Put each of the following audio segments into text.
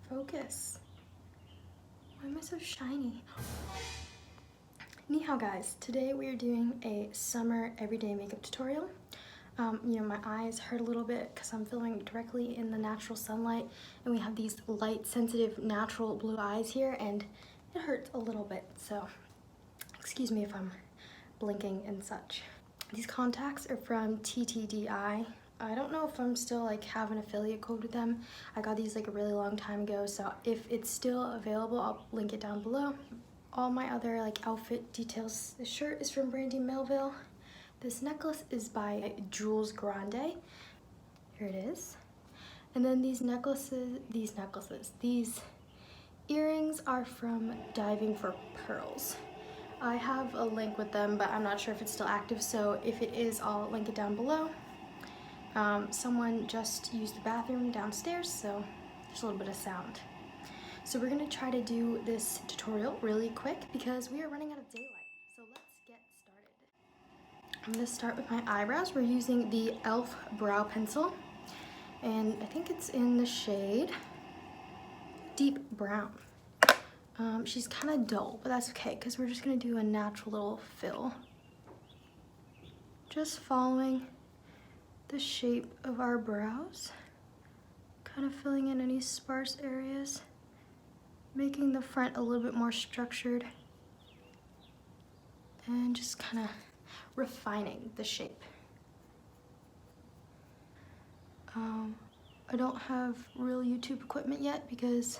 Focus. Why am I so shiny? Ni hao guys, today we are doing a summer everyday makeup tutorial. My eyes hurt a little bit because I'm filming directly in the natural sunlight, and we have these light sensitive natural blue eyes here, and it hurts a little bit, so excuse me if I'm blinking and such. These contacts are from TTDI. I don't know if I'm still have an affiliate code with them. I got these a really long time ago, so if it's still available, I'll link it down below. All my other outfit details. This shirt is from Brandy Melville. This necklace is by Jules Grande. Here it is. And then these earrings are from Diving for Pearls. I have a link with them, but I'm not sure if it's still active, so if it is, I'll link it down below. Someone just used the bathroom downstairs, so there's a little bit of sound. So we're gonna try to do this tutorial really quick because we are running out of daylight. So let's get started. I'm gonna start with my eyebrows. We're using the e.l.f. brow pencil, and I think it's in the shade Deep Brown. She's kind of dull, but that's okay because we're just gonna do a natural little fill. Just following the shape of our brows, kind of filling in any sparse areas, making the front a little bit more structured, and just kind of refining the shape. I don't have real YouTube equipment yet because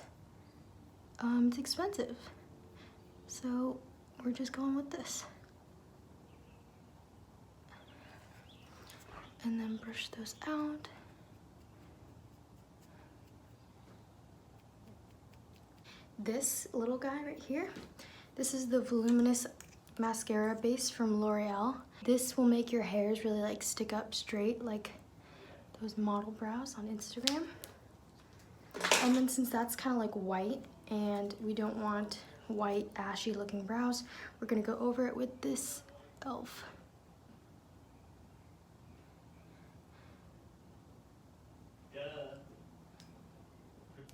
it's expensive, so we're just going with this. And then brush those out. This little guy right here, this is the voluminous mascara base from L'Oreal. This will make your hairs really stick up straight like those model brows on Instagram. And then since that's kind of white and we don't want white ashy looking brows, we're gonna go over it with this e.l.f.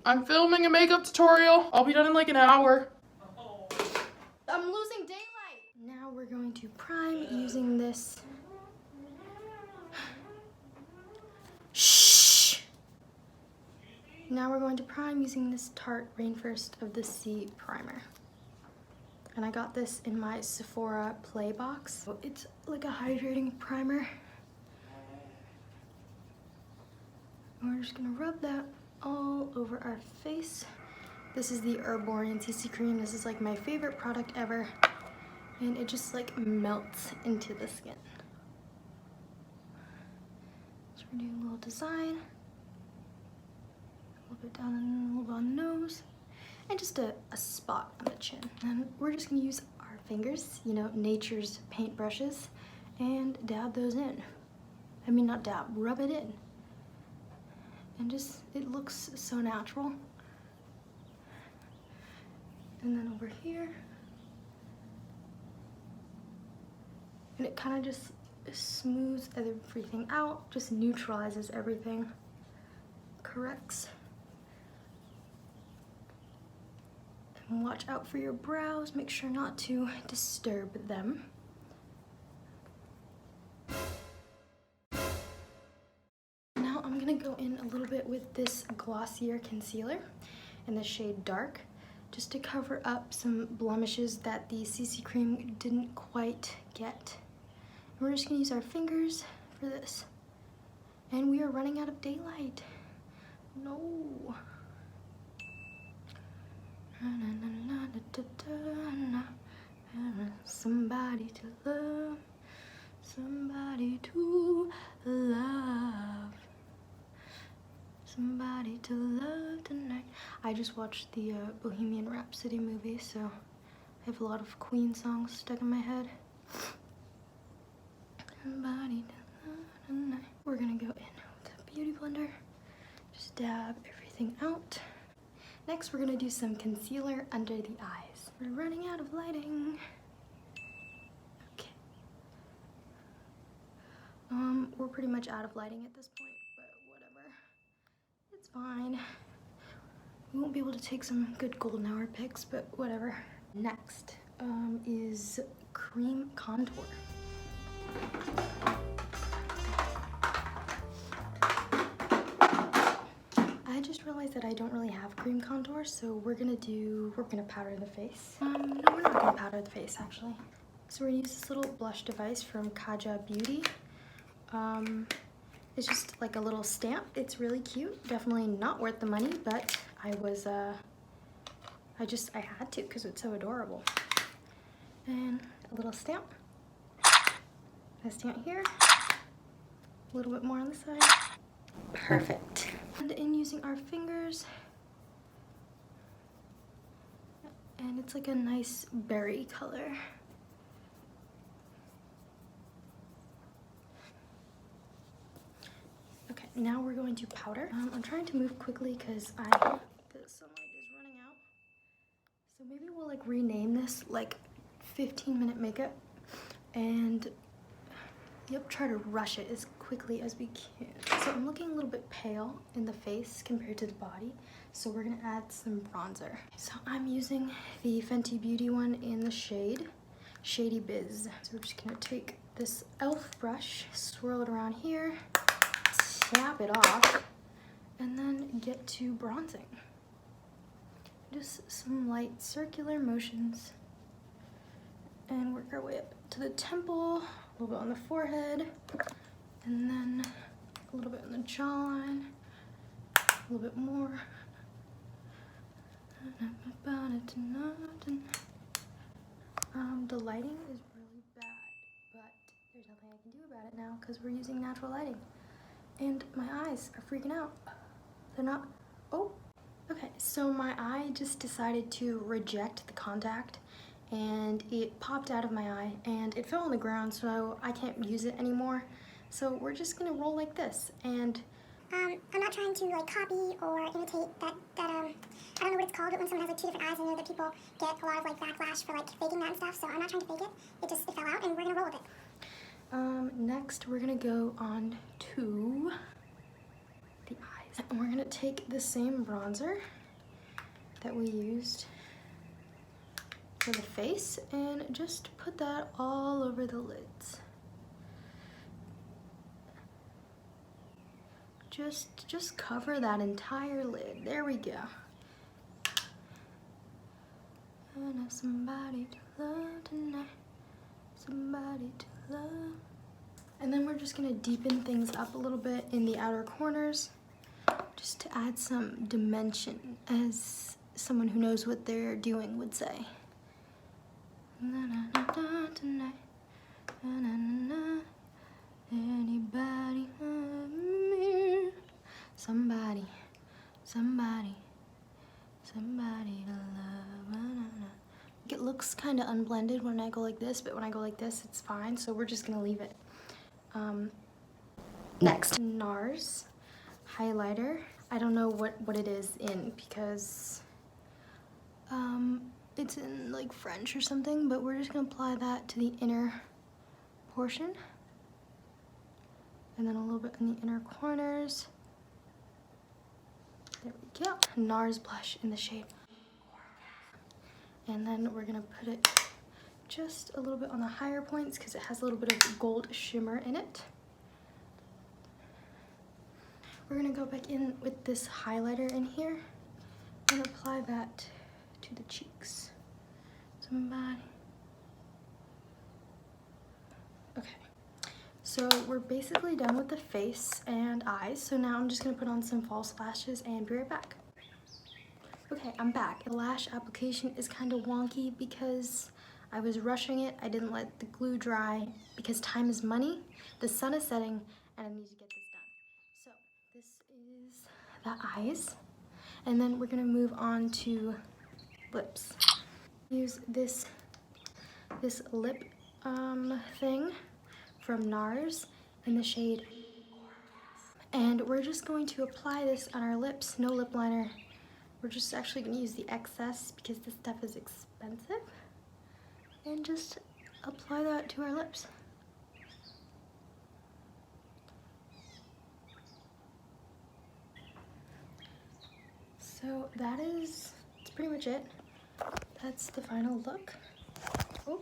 I'm filming a makeup tutorial. I'll be done in an hour. I'm losing daylight. Now we're going to prime using this. Shh. Now we're going to prime using this Tarte Rainforest of the Sea primer. And I got this in my Sephora Play box. It's like a hydrating primer. And we're just gonna rub that all over our face. This is the Herborian CC cream. This is my favorite product ever, and it just melts into the skin. So we're doing a little design, a little bit down and a little bit on the nose, and just a spot on the chin. And we're just gonna use our fingers, nature's paintbrushes, and dab those in. I mean, not dab, rub it in. And just, it looks so natural. And then over here, and it kind of just smooths everything out, just neutralizes everything, corrects. And watch out for your brows, make sure not to disturb them. I'm gonna go in a little bit with this glossier concealer in the shade Dark, just to cover up some blemishes that the CC cream didn't quite get. And we're just gonna use our fingers for this. And we are running out of daylight. No. Somebody to love, somebody to love. Somebody to love tonight. I just watched the Bohemian Rhapsody movie, so I have a lot of Queen songs stuck in my head. Somebody to love tonight. We're gonna go in with a beauty blender. Just dab everything out. Next, we're gonna do some concealer under the eyes. We're running out of lighting. Okay. We're pretty much out of lighting at this point, but whatever. It's fine. We won't be able to take some good golden hour pics, but whatever. Next is cream contour. I just realized that I don't really have cream contour, so we're gonna powder the face. No, we're not gonna powder the face actually. So we're gonna use this little blush device from Kaja Beauty. It's just like a little stamp. It's really cute. Definitely not worth the money, but I had to because it's so adorable. And a little stamp. A stamp here. A little bit more on the side. Perfect. And in using our fingers, and it's like a nice berry color. Okay, now we're going to powder. I'm trying to move quickly because the sunlight is running out. So maybe we'll like rename this like 15-minute makeup and try to rush it as quickly as we can. So I'm looking a little bit pale in the face compared to the body, so we're gonna add some bronzer. So I'm using the Fenty Beauty one in the shade Shady Biz. So we're just gonna take this e.l.f. brush, swirl it around here, snap it off, and then get to bronzing. Just some light circular motions and work our way up to the temple, a little bit on the forehead, and then a little bit on the jawline, a little bit more. The lighting is really bad, but there's nothing I can do about it now because we're using natural lighting. And my eyes are freaking out. They're not, oh, okay. So my eye just decided to reject the contact and it popped out of my eye and it fell on the ground, so I can't use it anymore. So we're just gonna roll like this. And I'm not trying to like copy or imitate that I don't know what it's called, but when someone has like two different eyes, I know that people get a lot of like backlash for like faking that and stuff, so I'm not trying to fake it. It fell out and we're gonna roll with it. Next we're gonna go on to the eyes. And we're gonna take the same bronzer that we used for the face and just put that all over the lids. Just cover that entire lid. There we go. And have somebody to love tonight. Somebody to love. And then we're just gonna deepen things up a little bit in the outer corners, just to add some dimension, as someone who knows what they're doing would say. Tonight. Anybody love me? Somebody to love. It looks kind of unblended when I go like this, but when I go like this, it's fine. So we're just gonna leave it. Next, NARS highlighter. I don't know what it is in because it's in like French or something, but we're just gonna apply that to the inner portion. And then a little bit in the inner corners. There we go. NARS blush in the shade. And then we're gonna put it just a little bit on the higher points because it has a little bit of gold shimmer in it. We're gonna go back in with this highlighter in here and apply that to the cheeks. Somebody. Okay. So we're basically done with the face and eyes. So now I'm just gonna put on some false lashes and be right back. Okay, I'm back. The lash application is kind of wonky because I was rushing it. I didn't let the glue dry because time is money. The sun is setting and I need to get this done. So this is the eyes. And then we're gonna move on to lips. Use this lip thing from NARS in the shade. And we're just going to apply this on our lips, no lip liner. We're just actually gonna use the excess because this stuff is expensive. And just apply that to our lips. So So that's pretty much it. That's the final look. Oh.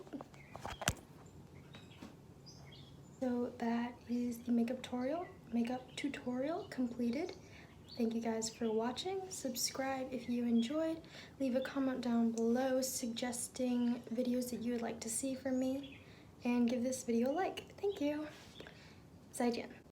So that is the makeup tutorial completed. Thank you guys for watching. Subscribe if you enjoyed. Leave a comment down below suggesting videos that you would like to see from me. And give this video a like. Thank you. 再见.